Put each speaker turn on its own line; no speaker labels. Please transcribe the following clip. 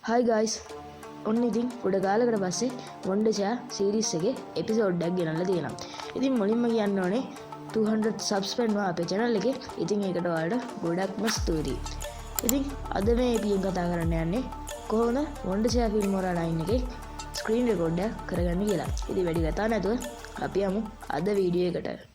Hi guys. ඔන්න ඉතින් උඩ කාලකට පස්සේ වොන්ඩර්ෂා සීරීස් එකේ එපිසෝඩ් එකක් ගෙනල්ලා තියෙනවා. ඉතින් මුලින්ම කියන්න ඕනේ 200 subs වෙනවා අපේ channel එකේ. ඉතින් ඒකට ඔයාලට ගොඩක්ම ස්තුතියි. ඉතින් අද මේ එපියෙන් කතා කරන්න යන්නේ කොහොමද වොන්ඩර්ෂා Filmora 9 එකේ ස්ක්‍රීන් රෙකෝඩ් එක කරගන්නේ කියලා. ඉතින් වැඩි කතා නැතුව අපි යමු අද වීඩියෝ එකට.